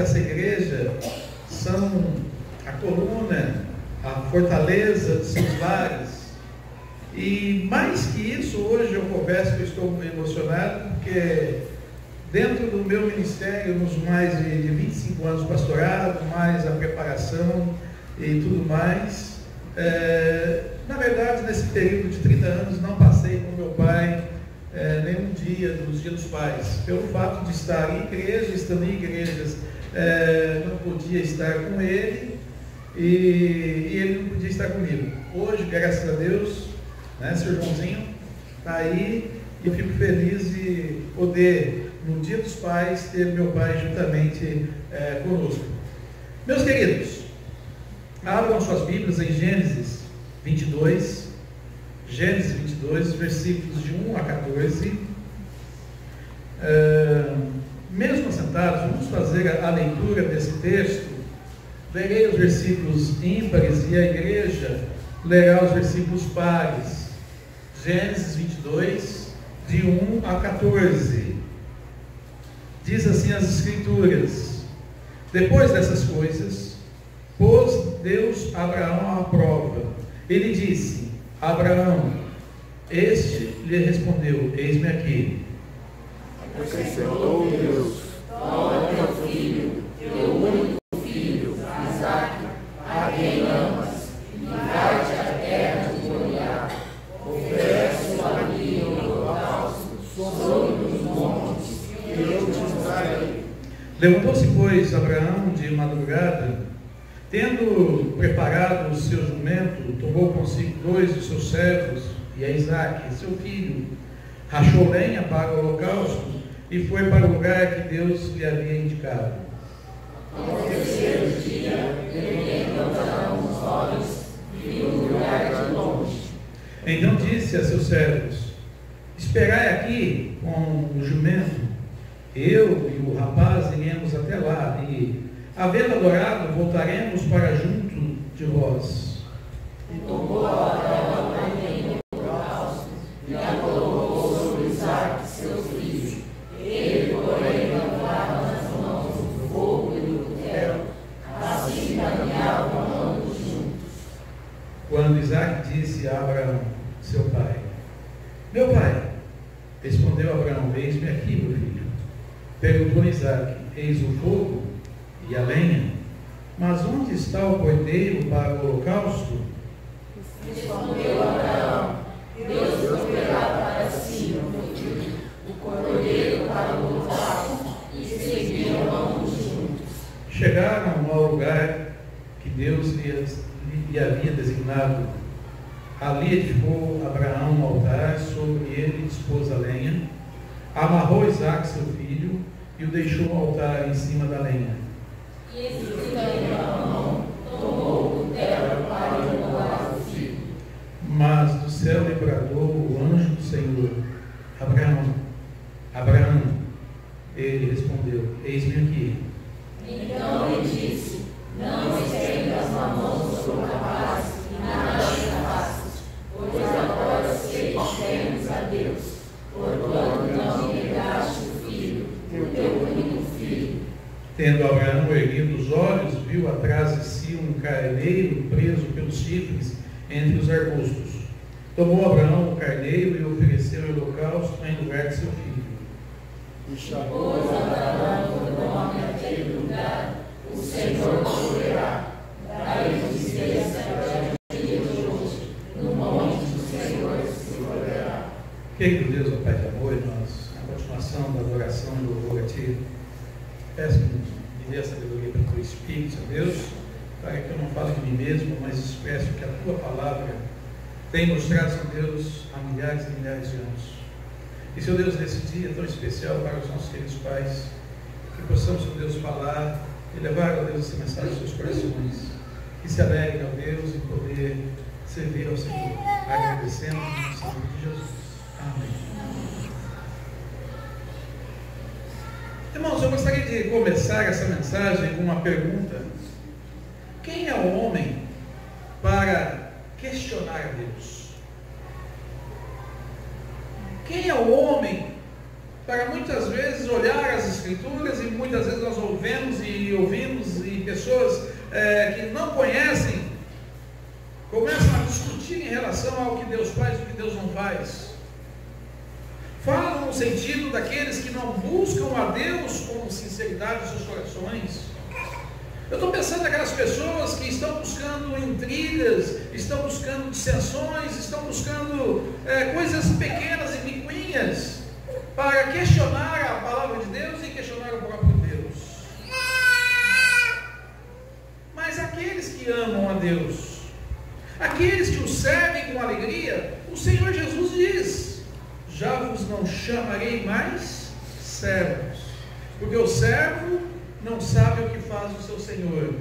dessa igreja são a coluna, a fortaleza dos seus lares. E mais que isso, hoje eu confesso que eu estou emocionado, porque dentro do meu ministério, nos mais de 25 anos de pastorado, mais a preparação e tudo mais, na verdade, nesse período de 30 anos, não passei com meu pai nenhum dia dos Dias dos Pais. Pelo fato de estar em igreja, estando em igrejas, não podia estar com ele e ele não podia estar comigo. Hoje, graças a Deus, né, seu Joãozinho está aí, e eu fico feliz de poder, no Dia dos Pais, ter meu pai juntamente conosco. Meus queridos, abram suas Bíblias em Gênesis 22, versículos de 1 a 14. Mesmo assentados, vamos fazer a leitura desse texto. Lerei os versículos ímpares e a igreja lerá os versículos pares. Gênesis 22, de 1 a 14. Diz assim as Escrituras: depois dessas coisas, pôs Deus Abraão à prova. Ele disse: Abraão. Este lhe respondeu: eis-me aqui. Acrescentou Deus: toma teu filho, teu único filho, Isaque, a quem amas, e vai-te à terra de Moriá. Oferece-o ali em holocausto sobre os montes, que eu te mostrarei. Levantou-se, pois, Abraão de madrugada, tendo preparado o seu jumento, tomou consigo 2 de seus servos e a Isaque, seu filho, rachou lenha para o holocausto e foi para o lugar que Deus lhe havia indicado. Ao terceiro dia, erguendo Abraão os olhos, viu o lugar de longe. Então disse a seus servos: esperai aqui com o jumento, eu e o rapaz iremos até lá, e, havendo adorado, voltaremos para junto de vós. E tomou Abraão a lenha do holocausto e a colocou sobre Isaque, seu filho. Ele, porém, levava nas mãos o fogo e o cutelo. Assim caminhavam ambos juntos. Quando Isaque disse a Abraão, seu pai: meu pai, respondeu Abraão: eis-me aqui, meu filho. Perguntou Isaque: eis o fogo e a lenha, mas onde está o cordeiro para o holocausto? Respondeu Abraão: Deus proverá para si, meu filho, o cordeiro para o holocausto. E seguiram ambos juntos. Chegaram ao lugar que Deus lhe havia designado. Ali edificou Abraão um altar, sobre ele dispôs a lenha, amarrou Isaque, seu filho, e o deixou no altar em cima da lenha. E estendendo a mão, tomou o cutelo para imolar o filho. Mas do céu lhe bradou o anjo do Senhor: Abraão, Abraão. Ele respondeu: eis-me aqui. Então lhe disse: não estendas a mão sobre o rapaz e nada lhe faças, pois agora sei que temes a Deus, porquanto não me negaste o filho, o teu único filho. Tendo Abraão erguido os olhos, viu atrás de si um carneiro preso pelos chifres entre os arbustos. Tomou Abraão o carneiro e ofereceu o holocausto em lugar de seu filho. E pôs Abraão o nome àquele lugar: o Senhor proverá. Daí descer-se para o dia de hoje, no monte do Senhor se proverá. Querido Deus, ó Pai de amor, nós, na continuação da adoração e do louvor a Ti, peço que me dê a sabedoria para o Teu Espírito, ó Deus, para que eu não fale de mim mesmo, mas expresso que a Tua palavra tem mostrado, Senhor Deus, há milhares e milhares de anos. E, Senhor Deus, nesse dia tão especial para os nossos queridos pais, que possamos, Senhor Deus, falar e levar, ó Deus, essa mensagem aos seus corações, que se alegrem, ó Deus, em poder servir ao Senhor, agradecendo no nome de Jesus. Amém. Irmãos, eu gostaria de começar essa mensagem com uma pergunta: quem é o homem para questionar a Deus? Quem é o homem para muitas vezes olhar as Escrituras, e muitas vezes nós ouvimos e pessoas que não conhecem começam a discutir em relação ao que Deus faz e o que Deus não faz. Falam no sentido daqueles que não buscam a Deus com sinceridade em seus corações. Eu estou pensando naquelas pessoas que estão buscando intrigas, estão buscando dissensões, estão buscando coisas pequenas e picuinhas para questionar a palavra de Deus e questionar o próprio Deus. Mas aqueles que amam a Deus, aqueles que o servem com alegria, o Senhor Jesus diz: já vos não chamarei mais servos, porque o servo não sabe o que faz o seu Senhor,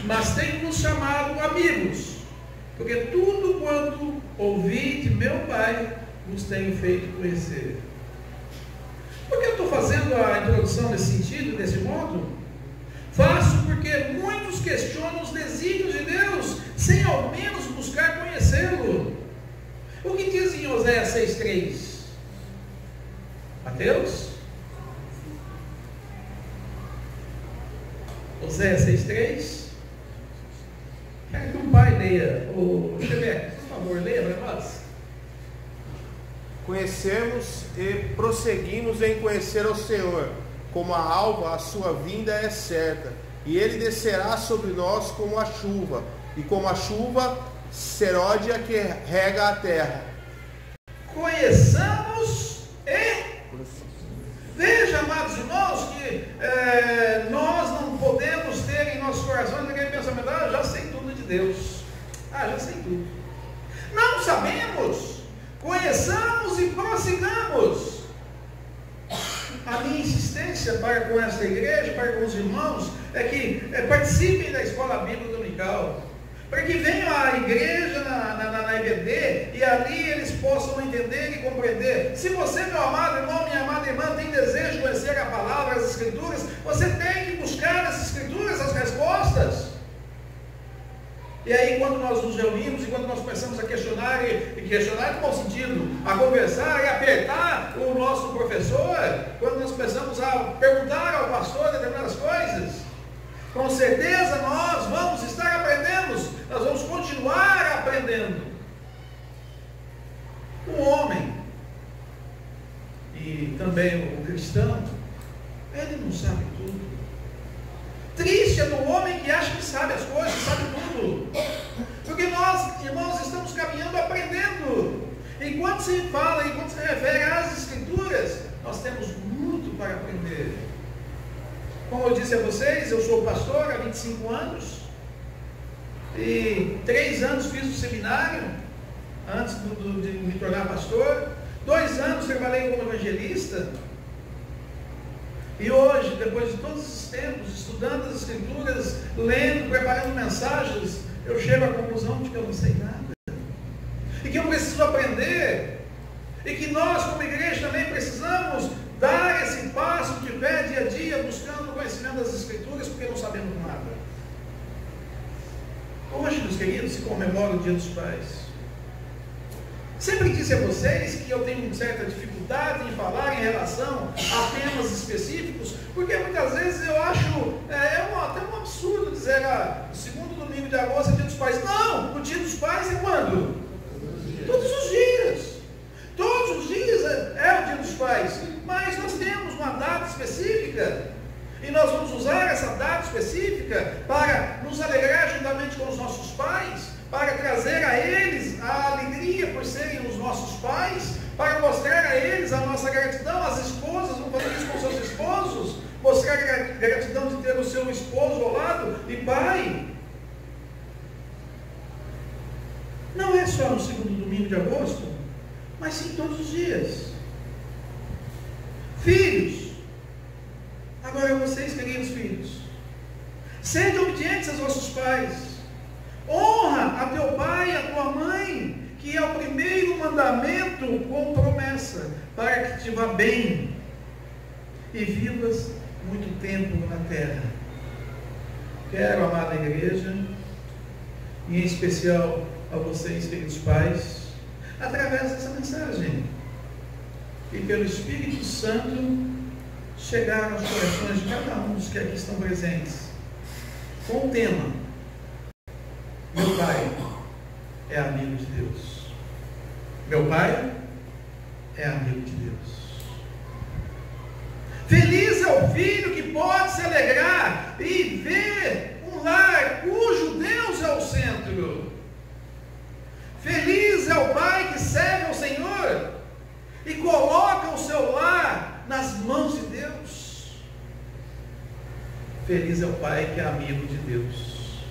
mas tenho-vos chamado amigos, porque tudo quanto ouvi de meu Pai vos tenho feito conhecer. Por que eu estou fazendo a introdução nesse sentido, desse modo? Faço porque muitos questionam os desígnios de Deus, sem ao menos buscar conhecê-lo. O que diz em Oséias 6,3? Mateus? Oséias 6,3? Quero que um pai leia. O Chebeco, por favor, leia para nós. Conhecemos e prosseguimos em conhecer ao Senhor. Como a alva, a sua vinda é certa, e ele descerá sobre nós como a chuva, e como a chuva seródia que rega a terra. Conheçamos e... Veja, amados irmãos, que nós não podemos ter em nossos corações aquele pensamento: ah, já sei tudo de Deus. Ah, já sei tudo. Não sabemos. Conheçamos e prossigamos. A minha insistência para com esta igreja, para com os irmãos, é que participem da escola bíblica dominical, para que venham à igreja na EBD e ali eles possam entender e compreender. Se você, meu amado irmão, minha amada irmã, tem desejo de conhecer a palavra, as Escrituras, você tem que buscar nas Escrituras as respostas. E aí, quando nós nos reunimos e quando nós começamos a questionar, e questionar no bom sentido, a conversar e apertar o nosso professor, quando nós começamos a perguntar ao pastor determinadas coisas, com certeza nós vamos estar aprendendo, nós vamos continuar aprendendo. O homem, e também o cristão, ele não sabe tudo. Triste é do homem que acha que sabe as coisas, sabe tudo. Porque nós, irmãos, estamos caminhando aprendendo. Enquanto se fala, enquanto se refere às Escrituras, nós temos muito para aprender. Como eu disse a vocês, eu sou pastor há 25 anos. E 3 anos fiz o seminário, antes de me tornar pastor. 2 anos trabalhei como evangelista. E hoje, depois de todos esses tempos, estudando as Escrituras, lendo, preparando mensagens, eu chego à conclusão de que eu não sei nada. E que eu preciso aprender. E que nós, como igreja, também precisamos dar esse passo de fé dia a dia, buscando o conhecimento das Escrituras, porque não sabemos nada. Hoje, meus queridos, se comemora o Dia dos Pais. Sempre disse a vocês que eu tenho certa dificuldade em falar em relação a temas específicos, porque muitas vezes eu acho até um absurdo dizer o segundo domingo de agosto é o Dia dos Pais. Não, o Dia dos Pais é quando? Todos os dias. Todos os dias é o Dia dos Pais. Mas nós temos uma data específica, e nós vamos usar essa data específica para nos alegrar juntamente com os nossos pais, para trazer a eles a alegria por serem os nossos pais, para mostrar a eles a nossa gratidão. As esposas vão fazer isso com seus esposos, mostrar a gratidão de ter o seu esposo ao lado e pai. Não é só no segundo domingo de agosto, mas sim todos os dias. Filhos, agora vocês, queridos filhos, sejam obedientes aos vossos pais. Honra a teu pai e a tua mãe, que é o primeiro mandamento com promessa, para que te vá bem e vivas muito tempo na terra. Quero, amada igreja, e em especial a vocês, queridos pais, através dessa mensagem, e pelo Espírito Santo chegar aos corações de cada um dos que aqui estão presentes, com o tema: meu pai é amigo de Deus. Meu pai é amigo de Deus. Feliz é o filho que pode se alegrar e ver um lar cujo Deus é o centro. Feliz é o pai que serve ao Senhor e coloca o seu lar nas mãos de Deus. Feliz é o pai que é amigo de Deus.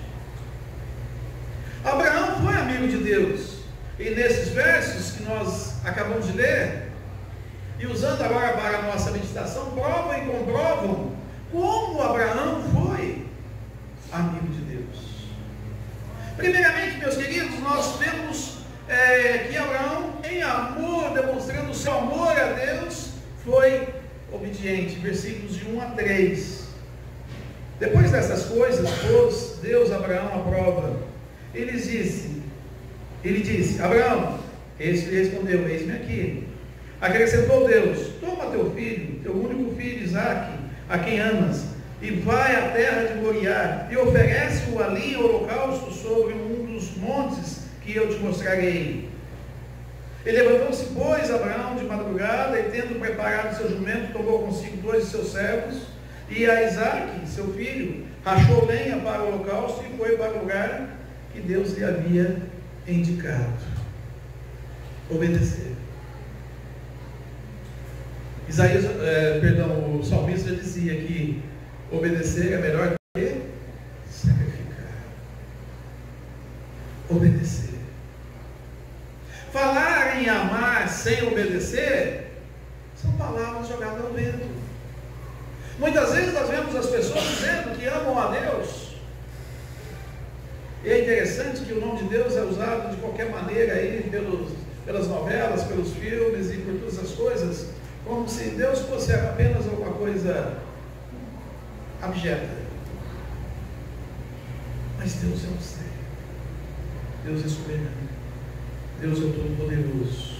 Abraão foi amigo de Deus, e nesses versos que nós acabamos de ler, e usando agora para a nossa meditação, provam e comprovam como Abraão foi amigo de Deus. Primeiramente, meus queridos, nós vemos que Abraão, em amor, demonstrando o seu amor a Deus, foi obediente. Versículos de 1 a 3. Depois dessas coisas, pôs Deus Abraão à prova. Ele disse: Abraão, este lhe respondeu: eis-me aqui. Acrescentou Deus: toma teu filho, teu único filho Isaque, a quem amas, e vai à terra de Moriá, e oferece-o ali em holocausto sobre um dos montes que eu te mostrarei. E levantou-se, pois, Abraão de madrugada, e tendo preparado seu jumento, tomou consigo 2 de seus servos, e a Isaque, seu filho, rachou lenha para o holocausto, e foi para o lugar que Deus lhe havia indicado. Obedecer. O salmista dizia que obedecer é melhor do que sacrificar. Obedecer. Falar em amar sem obedecer são palavras jogadas ao vento. Muitas vezes nós vemos as pessoas dizendo que amam a Deus, e é interessante que o nome de Deus é usado de qualquer maneira aí pelas novelas, pelos filmes e por todas as coisas, como se Deus fosse apenas alguma coisa abjeta. Mas Deus é o sério. Deus é soberano. Deus é o Todo-Poderoso.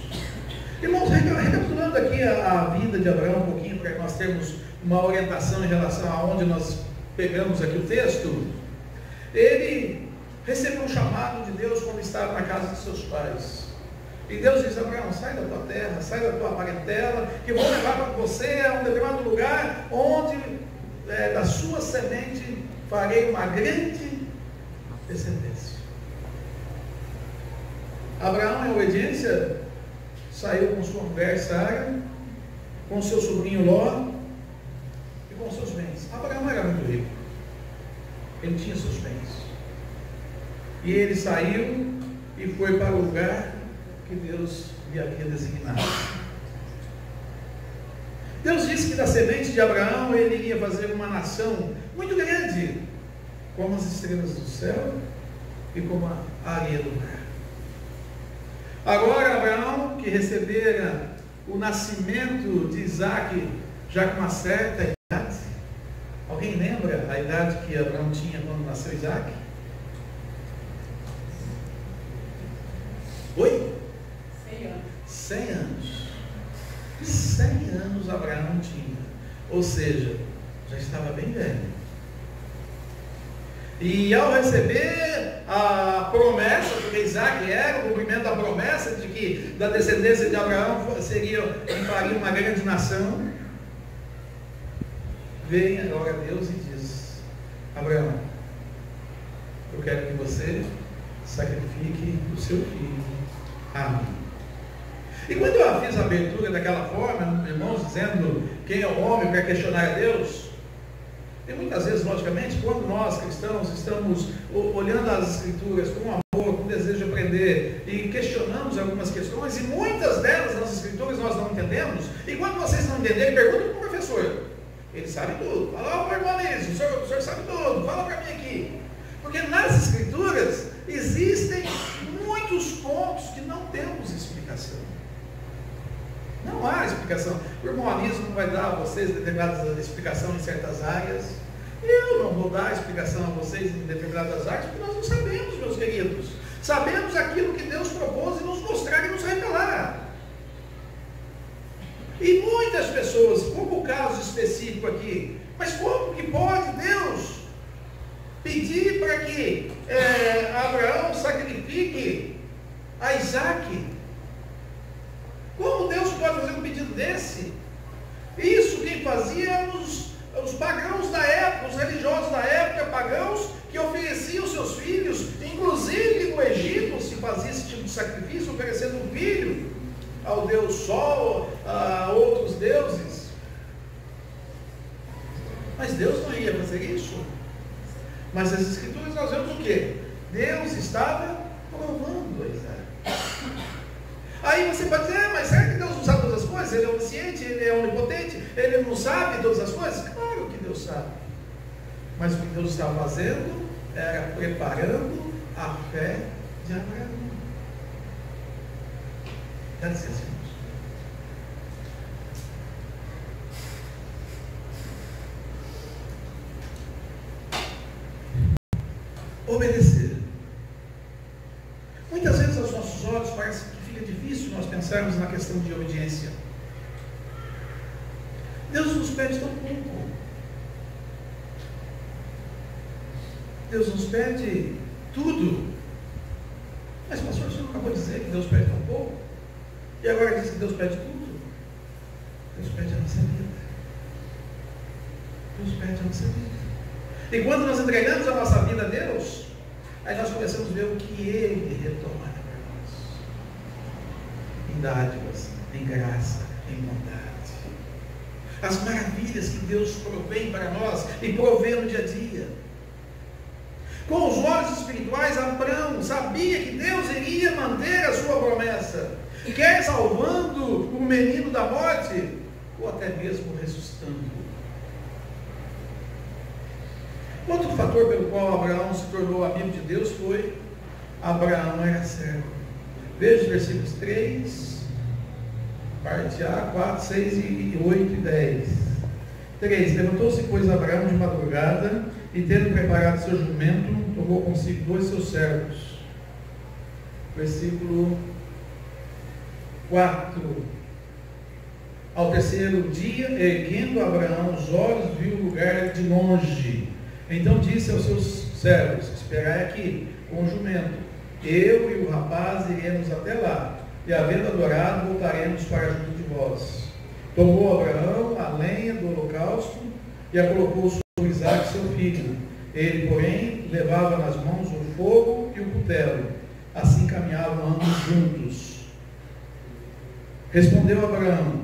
Irmãos, recapitulando aqui a vida de Abraão um pouquinho, para nós termos uma orientação em relação a onde nós pegamos aqui o texto. Ele recebeu um chamado de Deus quando estava na casa de seus pais. E Deus diz: Abraão, sai da tua terra, sai da tua parentela, que eu vou levar para você a um determinado lugar, onde da sua semente farei uma grande descendência. Abraão, em obediência, saiu com sua mulher Sara, com seu sobrinho Ló e com seus bens. Abraão era muito rico, ele tinha seus bens, e ele saiu e foi para o lugar que Deus lhe havia designado. Deus disse que da semente de Abraão ele iria fazer uma nação muito grande, como as estrelas do céu e como a areia do mar. Agora Abraão, que recebera o nascimento de Isaque já com uma certa idade, alguém lembra a idade que Abraão tinha quando nasceu Isaque? Oi? 100 anos. 100 anos Abraão tinha. Ou seja, já estava bem velho. E ao receber a promessa, porque Isaque era o cumprimento da promessa de que da descendência de Abraão faria uma grande nação, vem agora Deus e diz: Abraão, eu quero que você sacrifique o seu filho a mim. E quando eu fiz a abertura daquela forma, irmãos, dizendo quem é o homem para questionar a Deus, e muitas vezes, logicamente, quando nós cristãos estamos olhando as Escrituras com amor, com desejo de aprender, e questionamos algumas questões, e muitas delas nas Escrituras nós não entendemos, e quando vocês não entenderem, perguntam para o professor. Ele sabe tudo. Fala para o irmão Anísio, o senhor sabe tudo, fala para mim aqui. Porque nas Escrituras existem muitos pontos que não temos explicação. Não há explicação. O irmão Anísio não vai dar a vocês determinada explicação em certas áreas. Eu não vou dar explicação a vocês em determinadas áreas, porque nós não sabemos, meus queridos. Sabemos aquilo que Deus propôs e nos mostrar e nos revelar. muitas pessoas, como o caso específico aqui, mas como que pode Deus pedir para que Abraão sacrifique a Isaac? Como Deus pode fazer um pedido desse? Isso quem fazia eram os pagãos da época, os religiosos da época, pagãos que ofereciam seus filhos, inclusive no Egito se fazia esse tipo de sacrifício, oferecendo um filho ao Deus Sol, a outros deuses. Mas Deus não ia fazer isso. Mas as Escrituras nós vemos o quê? Deus estava provando a Isaac. Aí você pode dizer, mas será que Deus não sabe todas as coisas? Ele é onisciente, ele é onipotente, ele não sabe todas as coisas? Claro que Deus sabe. Mas o que Deus estava fazendo era preparando a fé de Abraão. Dá licença, irmãos. Obedecer. Muitas vezes aos nossos olhos parece que fica difícil nós pensarmos na questão de obediência. Deus nos pede tão pouco. Deus nos pede tudo. Mas pastor, você não acabou de dizer que Deus pede tão pouco? E agora diz que Deus pede tudo? Deus pede a nossa vida. Deus pede a nossa vida. E quando nós entregamos a nossa vida a Deus, aí nós começamos a ver o que Ele retorna para nós. Em dádivas, em graça, em bondade. As maravilhas que Deus provém para nós e provê no dia a dia. Com os olhos espirituais, Abraão sabia que Deus iria manter a sua promessa, quer salvando o menino da morte, ou até mesmo ressuscitando. Outro fator pelo qual Abraão se tornou amigo de Deus foi: Abraão era servo. Veja os versículos 3, parte A, 4, 6, 8 e 10. 3. Levantou-se, pois, Abraão de madrugada, e tendo preparado seu jumento, tomou consigo 2 seus servos. Versículo 4. Ao terceiro dia, erguendo Abraão os olhos, viu o lugar de longe. Então disse aos seus servos: esperai aqui com o jumento, eu e o rapaz iremos até lá, e havendo adorado, voltaremos para junto de vós. Tomou Abraão a lenha do holocausto e a colocou sobre Isaac seu filho. Ele, porém, levava nas mãos o fogo e o cutelo. Assim caminhavam ambos juntos. Respondeu Abraão: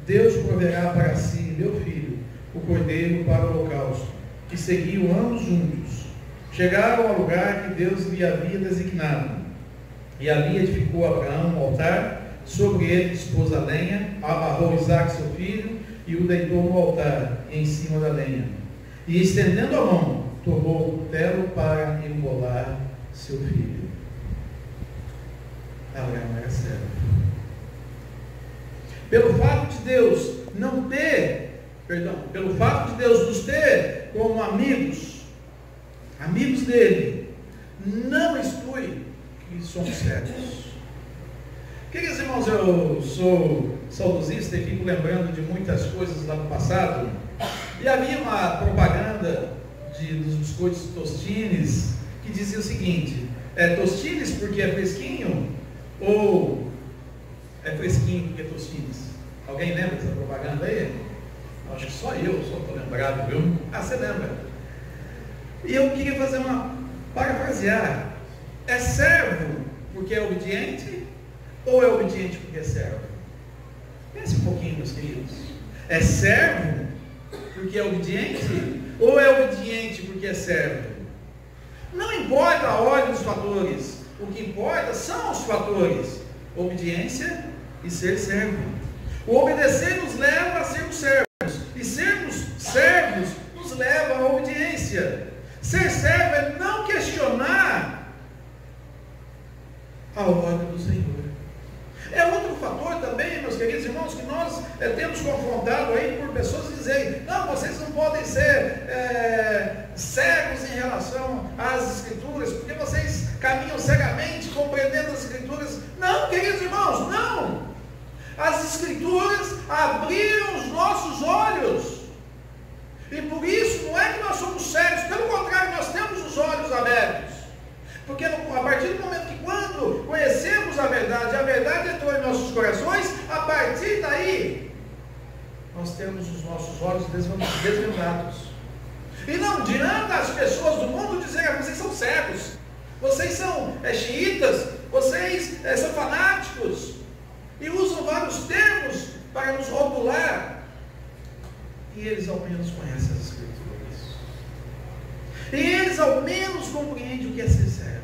Deus proverá para si, meu filho, o cordeiro para o holocausto. E seguiam ambos juntos. Chegaram ao lugar que Deus lhe havia designado. E ali edificou Abraão um altar, sobre ele dispôs a lenha, amarrou Isaac seu filho, e o deitou no altar, em cima da lenha. E estendendo a mão, tomou o cutelo para embolar seu filho. Abraão era servo. Pelo fato de Deus não ter, pelo fato de Deus nos ter como amigos dele, não exclui que somos servos. Queridos irmãos, eu sou saudosista e fico lembrando de muitas coisas lá no passado, e havia uma propaganda dos biscoitos Tostines que dizia o seguinte: é Tostines porque é fresquinho, ou é fresquinho porque é Tostines? Alguém lembra dessa propaganda aí? Acho que só estou lembrado, viu? Ah, você lembra? E eu queria fazer parafrasear: é servo porque é obediente, ou é obediente porque é servo? Pense um pouquinho, meus queridos. É servo porque é obediente, ou é obediente porque é servo? Não importa a ordem dos fatores, o que importa são os fatores: obediência e ser servo. O obedecer nos leva a sermos servos, e sermos servos nos leva à obediência. Ser servo é não questionar a ordem do Senhor. É outro fator também, meus queridos irmãos, que nós temos confrontado aí por pessoas que dizem: não, vocês não podem ser cegos em relação às Escrituras, porque vocês caminham cegamente compreendendo as Escrituras. Não, queridos irmãos, não! As Escrituras abriram os nossos olhos. E por isso não é que nós somos cegos, pelo contrário, nós temos os olhos abertos. Porque a partir do momento que quando conhecemos a verdade entrou em nossos corações, a partir daí, nós temos os nossos olhos desvendados. E não adianta as pessoas do mundo dizerem: vocês são cegos, vocês são xiitas, vocês são fanáticos, e usam vários termos para nos rotular. E eles ao menos conhecem as Escrituras. E eles ao menos compreendem o que é ser cego.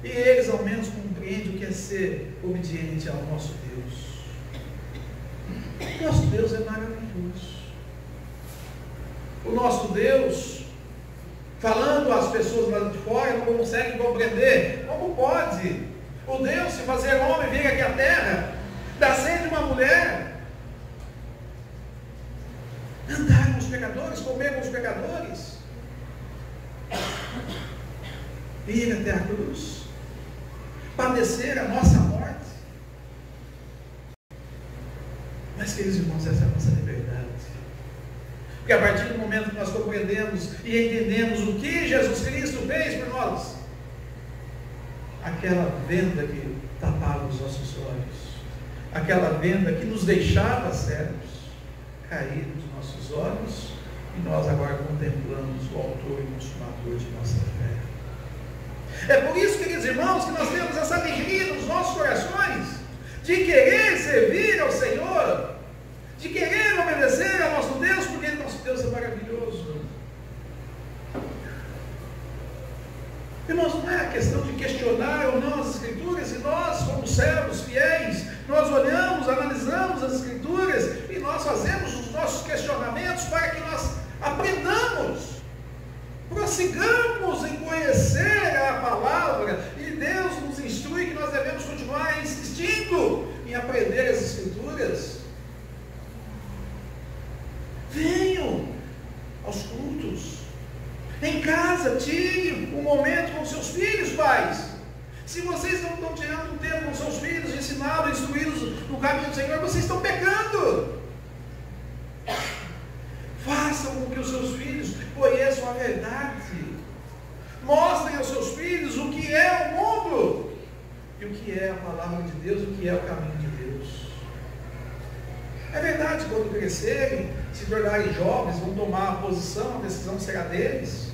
E eles ao menos compreendem o que é ser obediente ao nosso Deus. Nosso Deus é maravilhoso. O nosso Deus, falando às pessoas lá de fora, não conseguem compreender. Como pode o Deus se fazer homem vir aqui à terra, nascer de uma mulher, andar com os pecadores, comer com os pecadores, ir até a cruz, padecer a nossa morte? Mas, queridos irmãos, essa é a nossa liberdade. Porque a partir do momento que nós compreendemos e entendemos o que Jesus Cristo fez por nós, aquela venda que tapava os nossos olhos, aquela venda que nos deixava cegos, caiu dos nossos olhos, e nós agora contemplamos o autor e consumador de nossa fé. É por isso, queridos irmãos, que nós temos essa alegria nos nossos corações, de querer servir ao Senhor, de querer obedecer ao nosso Deus, porque nosso Deus é maravilhoso. Irmãos, não é a questão de questionar ou não as Escrituras, e nós, como servos fiéis, nós olhamos, analisamos as Escrituras, e nós fazemos os nossos questionamentos para que nós aprendamos, prossigamos em conhecer a palavra, e Deus nos instrui que nós devemos continuar insistindo em aprender as Escrituras. Venham aos cultos. Em casa, tire um momento com seus filhos, pais. Se vocês não estão tirando um tempo com seus filhos, ensiná-los, instruí-los no caminho do Senhor, vocês estão pecando. Façam com que os seus filhos conheçam a verdade. Mostrem aos seus filhos o que é o mundo e o que é a palavra de Deus, o que é o caminho de Deus. É verdade, quando crescerem, se tornarem jovens, vão tomar a posição, a decisão será deles.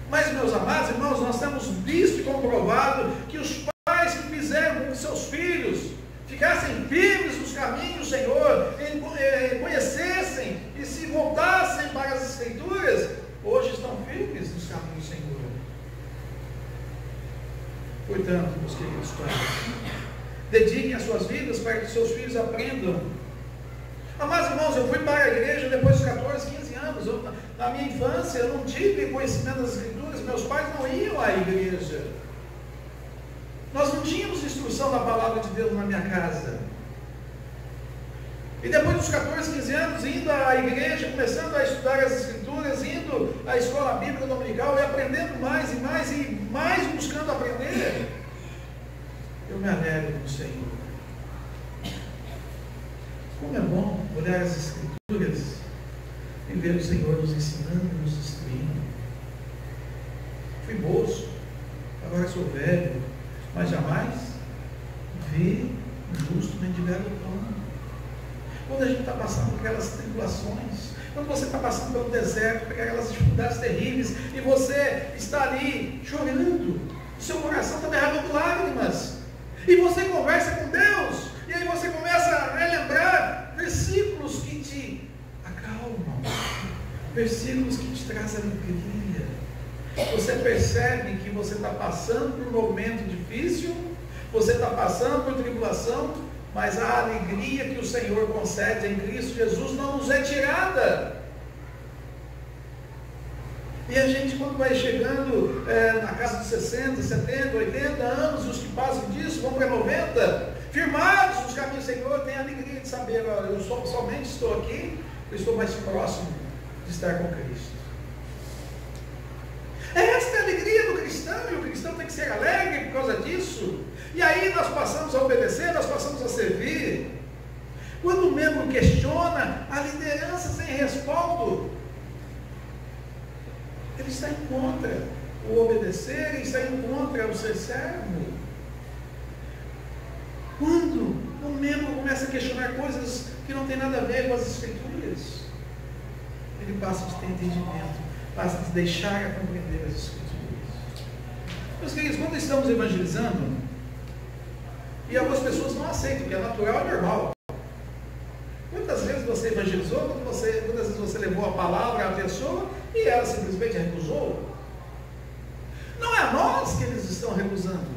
Mas, meus amados irmãos, nós temos visto e comprovado que os pais que fizeram com que seus filhos ficassem firmes nos caminhos do Senhor, conhecessem e se voltassem para as Escrituras, hoje estão firmes nos caminhos do Senhor. Portanto, meus queridos pais, dediquem as suas vidas para que seus filhos aprendam. Amados irmãos, eu fui para a igreja depois dos 14, 15 anos. Na minha infância, eu não tive conhecimento das Escrituras, meus pais não iam à igreja. Nós não tínhamos instrução da palavra de Deus na minha casa. E depois dos 14, 15 anos, indo à igreja, começando a estudar as Escrituras, indo à escola bíblica dominical e aprendendo mais e mais buscando aprender, eu me alegro no Senhor. Como é bom olhar as Escrituras e ver o Senhor nos ensinando e nos instruindo. Fui moço, agora sou velho, mas jamais vi um justo mendigar o pão. Quando a gente está passando por aquelas tribulações, quando você está passando pelo deserto, por aquelas dificuldades terríveis, e você está ali chorando, o seu coração está derramando lágrimas, e você conversa com Deus, e aí você começa a relembrar versículos que te acalmam, versículos que te trazem alegria. Você percebe que você está passando por um momento difícil, você está passando por tribulação, mas a alegria que o Senhor concede em Cristo Jesus não nos é tirada. E a gente, quando vai chegando na casa dos 60, 70, 80 anos, os que passam disso vão para 90, firmados nos caminhos do Senhor, tem a alegria de saber: eu somente estou aqui, eu estou mais próximo de estar com Cristo. Esta é a alegria do cristão, e o cristão tem que ser alegre por causa disso. E aí nós passamos a obedecer, nós passamos a servir. Quando o membro questiona, a liderança sem respaldo, ele está em contra o obedecer, ele está em contra o ser servo. Quando o membro começa a questionar coisas que não tem nada a ver com as Escrituras, ele passa a ter entendimento, passa a deixar a compreender as Escrituras. Meus queridos, quando estamos evangelizando, e algumas pessoas não aceitam, que é natural e normal. Quantas vezes você evangelizou, quantas vezes você levou a palavra à pessoa e ela simplesmente recusou? Não é a nós que eles estão recusando.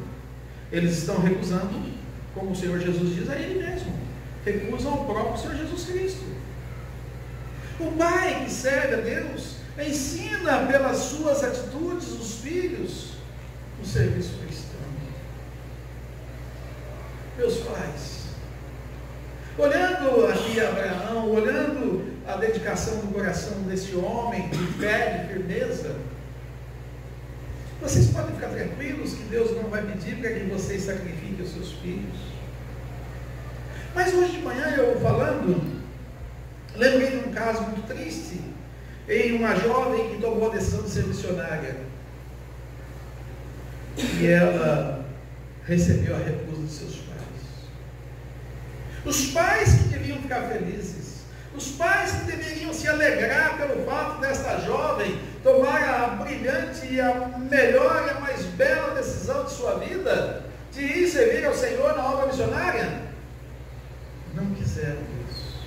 Eles estão recusando, como o Senhor Jesus diz, a Ele mesmo. Recusam ao próprio Senhor Jesus Cristo. O pai que serve a Deus ensina pelas suas atitudes os filhos o serviço cristão. Meus pais, olhando aqui Abraão, olhando a dedicação do coração desse homem de fé, de firmeza, vocês podem ficar tranquilos que Deus não vai pedir para que vocês sacrifiquem os seus filhos. Mas hoje de manhã eu falando, lembrei de um caso muito triste, em uma jovem que tomou a decisão de ser missionária. E ela recebeu a recusa de seus pais. Os pais que deviam ficar felizes, os pais que deveriam se alegrar pelo fato desta jovem tomar a brilhante e a melhor e a mais bela decisão de sua vida, de ir servir ao Senhor na obra missionária, não quiseram isso.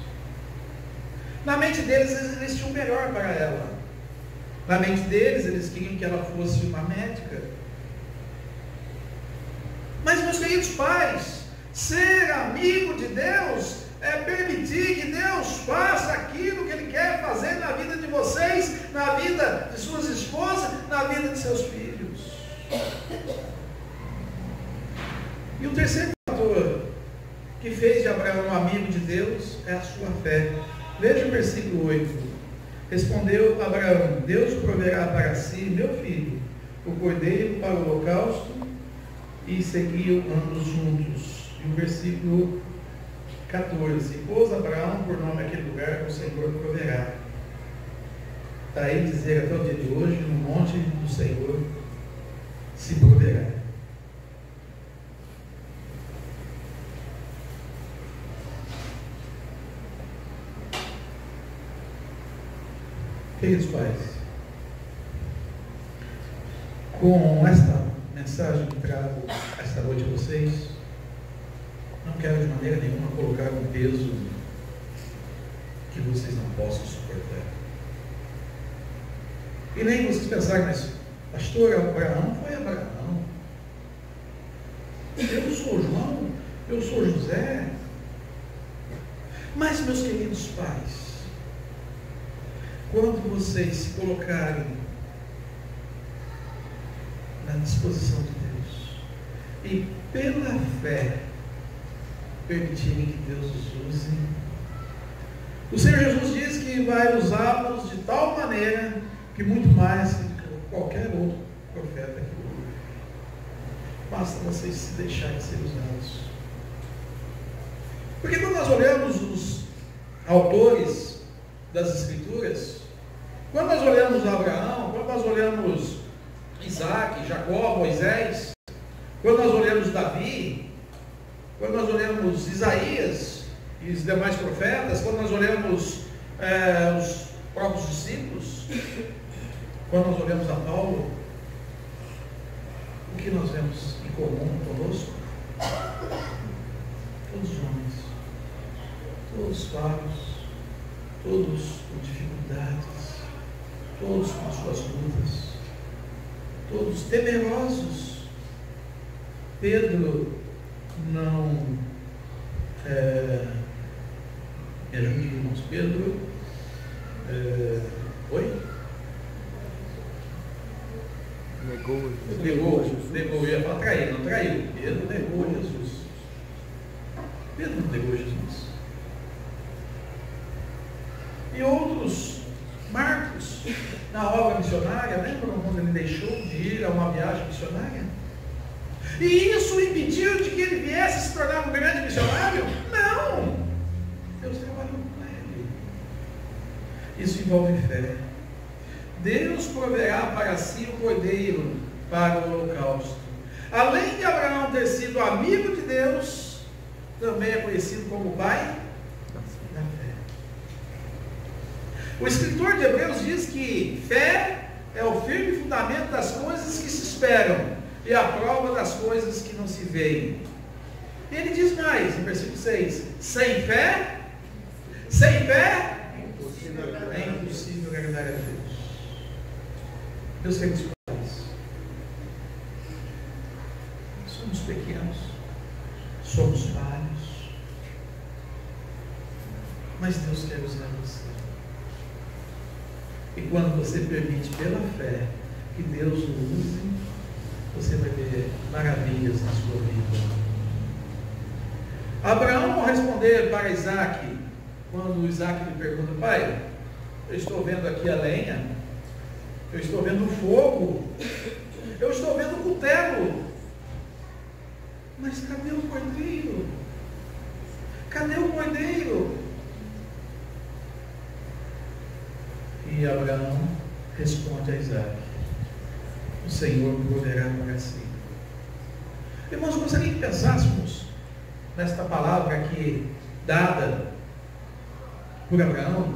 Na mente deles, eles tinham o melhor para ela. Na mente deles, eles queriam que ela fosse uma médica. Mas, meus queridos pais, ser amigo de Deus é permitir que Deus faça aquilo que Ele quer fazer na vida de vocês, na vida de suas esposas, na vida de seus filhos. E o terceiro fator que fez de Abraão um amigo de Deus é a sua fé. Veja o versículo 8. Respondeu Abraão: Deus proverá para si, meu filho, o cordeiro para o holocausto. E seguiam ambos juntos. E o versículo 14: pôs Abraão por nome aquele lugar que o Senhor proverá. Daí dizer até o dia de hoje, no monte do Senhor se proverá. Queridos pais, com esta mensagem que trago esta noite a vocês, não quero de maneira nenhuma colocar um peso que vocês não possam suportar. E nem vocês pensarem, mas pastor, Abraão foi Abraão. Eu sou João, eu sou José. Mas, meus queridos pais, quando vocês se colocarem na disposição de Deus e pela fé permitirem que Deus os use, o Senhor Jesus diz que vai usá-los de tal maneira que muito mais que qualquer outro profeta que houve. Basta vocês se deixarem ser usados. Porque quando nós olhamos os autores das Escrituras, quando nós olhamos Abraão, quando nós olhamos Isaac, Jacó, Moisés, quando nós olhamos Davi, quando nós olhamos Isaías e os demais profetas, quando nós olhamos os próprios discípulos, quando nós olhamos a Paulo, o que nós vemos em comum conosco? Todos os homens, todos falhos, todos com dificuldades, todos com suas lutas, todos temerosos. Pedro não, me ajude, irmãos, Pedro, oi? Negou, ia falar traiu, não traiu. Pedro negou Jesus. Pedro não negou Jesus. E outros, Marcos, na obra missionária, lembram quando ele deixou de ir a uma viagem missionária? E isso impediu de que ele viesse se tornar um grande missionário? Não! Deus trabalhou com ele. Isso envolve fé. Deus proverá para si o cordeiro para o holocausto. Além de Abraão ter sido amigo de Deus, também é conhecido como pai da fé. O escritor de Hebreus diz que fé é o firme fundamento das coisas que se esperam e a prova das coisas que não se veem. E ele diz mais, no versículo 6, sem fé é impossível agradar a Deus. Deus quer isso para nós. Somos pequenos, somos falhos, mas Deus quer usar você. E quando você permite pela fé que Deus o use, você vai ver maravilhas na sua vida. Abraão, ao responder para Isaac, quando Isaac lhe pergunta: pai, eu estou vendo aqui a lenha, eu estou vendo o fogo, eu estou vendo o cutelo, mas cadê o cordeiro? Cadê o cordeiro? E Abraão responde a Isaac: o Senhor proverá para si. Irmãos, eu gostaria que pensássemos nesta palavra aqui dada por Abraão,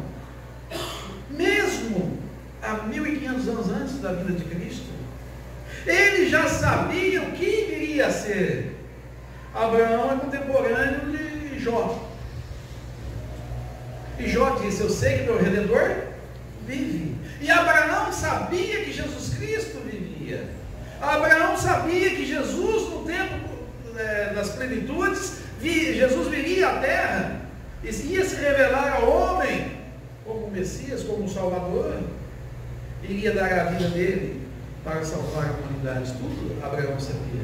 mesmo há 1500 anos antes da vida de Cristo. Ele já sabia o que viria a ser. Abraão é contemporâneo de Jó. E Jó disse: eu sei que meu Redentor vive. E Abraão sabia que Jesus Cristo vivia. Abraão sabia que Jesus, no tempo das plenitudes, Jesus viria à terra e ia se revelar ao homem como o Messias, como o Salvador, e iria dar a vida dele para salvar a humanidade. Tudo Abraão sabia.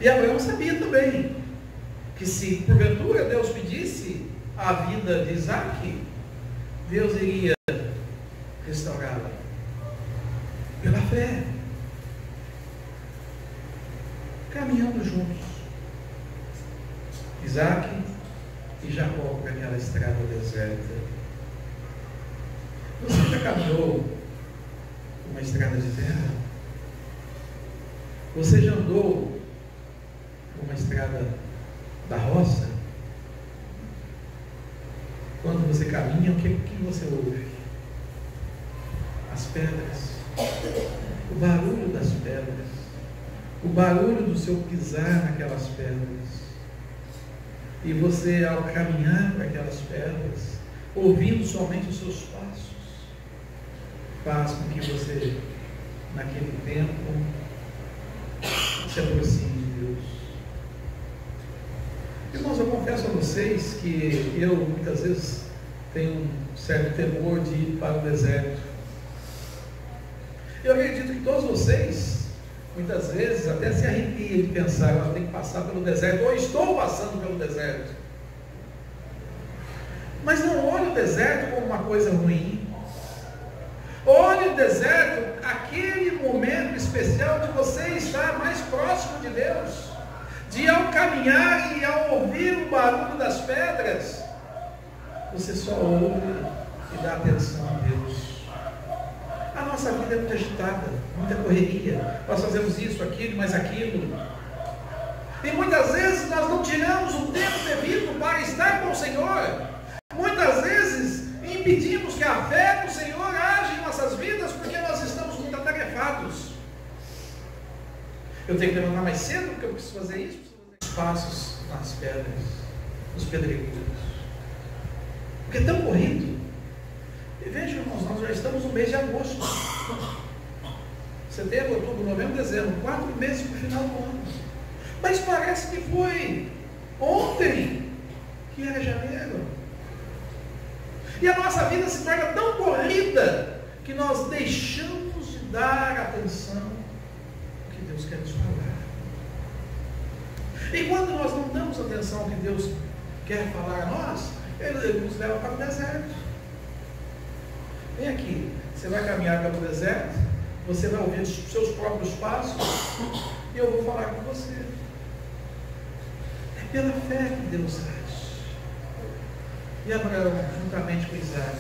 E Abraão sabia também que se porventura Deus pedisse a vida de Isaac, Deus iria restaurá-la pela fé, caminhando juntos, Isaac e Jacó, por aquela estrada deserta. Você já caminhou uma estrada de terra? Você já andou uma estrada da roça? Quando você caminha, o que você ouve? As pedras, o barulho das pedras, o barulho do seu pisar naquelas pedras. E você, ao caminhar por aquelas pedras, ouvindo somente os seus passos, faz com que você, naquele tempo, se aproxime de Deus. Irmãos, eu confesso a vocês que eu muitas vezes tenho um certo temor de ir para o deserto. Eu acredito que todos vocês, muitas vezes, até se arrepiam de pensar: eu tenho que passar pelo deserto, ou estou passando pelo deserto. Mas não olhe o deserto como uma coisa ruim. Olhe o deserto, aquele momento especial de você estar mais próximo de Deus, de ao caminhar e ao ouvir o barulho das pedras, você só ouve e dá atenção a Deus. A nossa vida é muito agitada, muita correria, nós fazemos isso, aquilo, mais aquilo, e muitas vezes nós não tiramos o tempo devido para estar com o Senhor. Muitas vezes impedimos que a fé do Senhor age em nossas vidas porque nós estamos muito atarefados. Eu tenho que levantar mais cedo porque eu preciso fazer isso, os passos nas pedras, nos pedregulhos, porque é tão corrido. E vejam, irmãos, nós já estamos no mês de agosto, setembro, outubro, novembro, dezembro, 4 meses para o final do ano, mas parece que foi ontem que era janeiro. E a nossa vida se torna tão corrida que nós deixamos de dar atenção ao que Deus quer nos falar. E quando nós não damos atenção ao que Deus quer falar a nós, Ele nos leva para o deserto. Vem aqui, você vai caminhar pelo deserto, você vai ouvir os seus próprios passos, e eu vou falar com você. É pela fé que Deus age. E Abraão, juntamente com Isaac,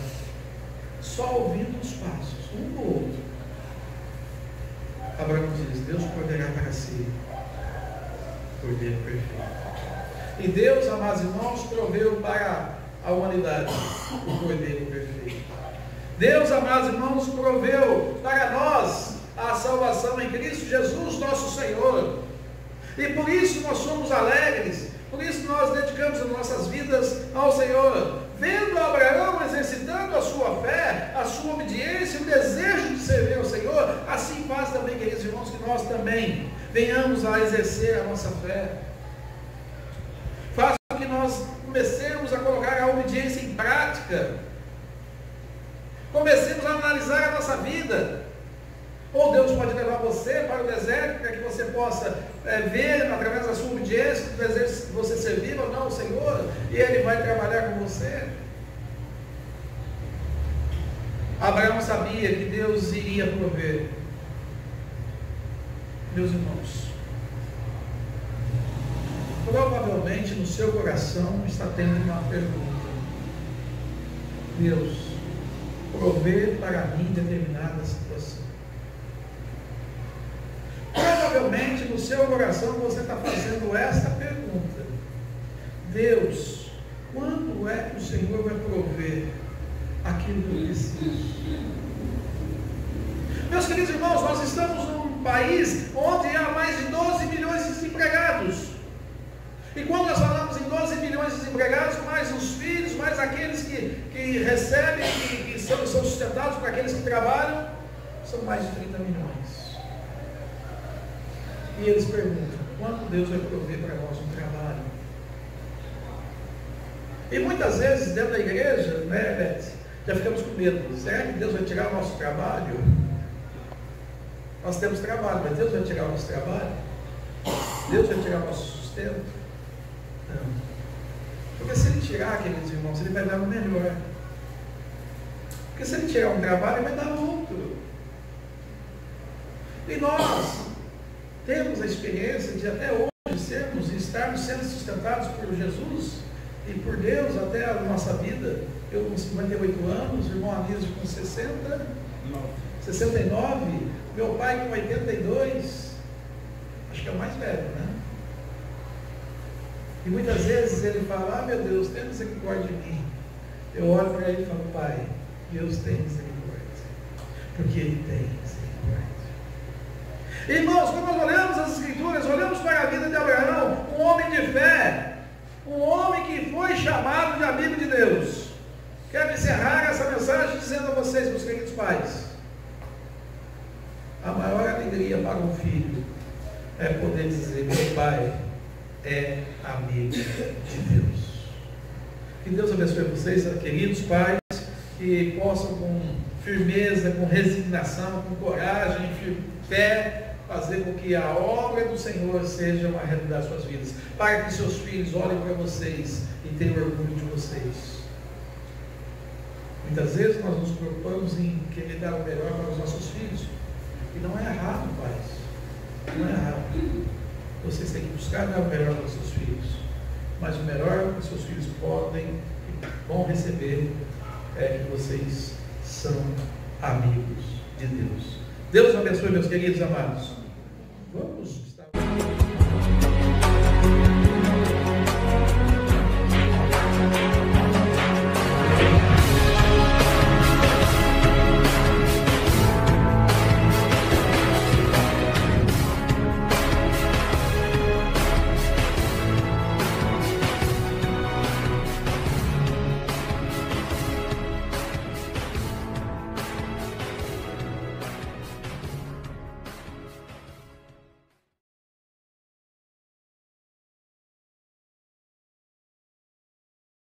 só ouvindo os passos, um do outro, Abraão diz: Deus proverá para si Cordeiro perfeito. E Deus, amados irmãos, proveu para a humanidade o Cordeiro perfeito. Deus, amados irmãos, proveu para nós a salvação em Cristo Jesus, nosso Senhor. E por isso nós somos alegres, por isso nós dedicamos as nossas vidas ao Senhor. Vendo Abraão exercitando a sua fé, a sua obediência, o desejo de servir ao Senhor, assim faz também, queridos irmãos, que nós também venhamos a exercer a nossa fé. Faz com que nós comecemos a colocar a obediência em prática. Comecemos a analisar a nossa vida. Ou Deus pode levar você para o deserto, para que você possa ver, através da sua obediência, o desejo de você servir ou não o Senhor, e Ele vai trabalhar com você. Abraão sabia que Deus iria prover. Meus irmãos, provavelmente no seu coração está tendo uma pergunta: Deus, prover para mim determinada situação. Provavelmente no seu coração você está fazendo esta pergunta: Deus, quando é que o Senhor vai prover aquilo que eu preciso? Meus queridos irmãos, nós estamos num país onde há mais de 12 milhões de desempregados. E quando nós falamos em 12 milhões de desempregados, mais os filhos, mais aqueles que recebem, que são sustentados por aqueles que trabalham, são mais de 30 milhões. E eles perguntam: quando Deus vai prover para nós um trabalho? E muitas vezes dentro da igreja, né, Beth, já ficamos com medo: será que Deus vai tirar o nosso trabalho? Nós temos trabalho, mas Deus vai tirar o nosso trabalho? Deus vai tirar o nosso sustento? Não. Porque se Ele tirar, queridos irmãos, Ele vai dar o melhor. Porque se Ele tirar um trabalho, Ele vai dar outro. E nós temos a experiência de até hoje estarmos sendo sustentados por Jesus e por Deus até a nossa vida. Eu com 58 anos, o irmão Anísio com 69, meu pai com 82, acho que é o mais velho, né? E muitas vezes ele fala: ah, meu Deus, tem misericórdia de mim. Eu olho para ele e falo: Pai, Deus tem misericórdia, porque Ele tem misericórdia. Irmãos, quando nós olhamos as Escrituras, olhamos para a vida de Abraão, um homem de fé, um homem que foi chamado de amigo de Deus. Quero encerrar essa mensagem dizendo a vocês, meus queridos pais: a maior alegria para um filho é poder dizer: meu pai é amigo de Deus. Que Deus abençoe vocês, queridos pais, que possam com firmeza, com resignação, com coragem, fé, fazer com que a obra do Senhor seja uma realidade das suas vidas, para que seus filhos olhem para vocês e tenham orgulho de vocês. Muitas vezes nós nos preocupamos em querer dar o melhor para os nossos filhos, e não é errado, pais, não é errado. Vocês têm que buscar dar o melhor para os seus filhos, mas o melhor que os seus filhos podem e vão receber é que vocês são amigos de Deus. Deus abençoe, meus queridos amados. Vamos estar...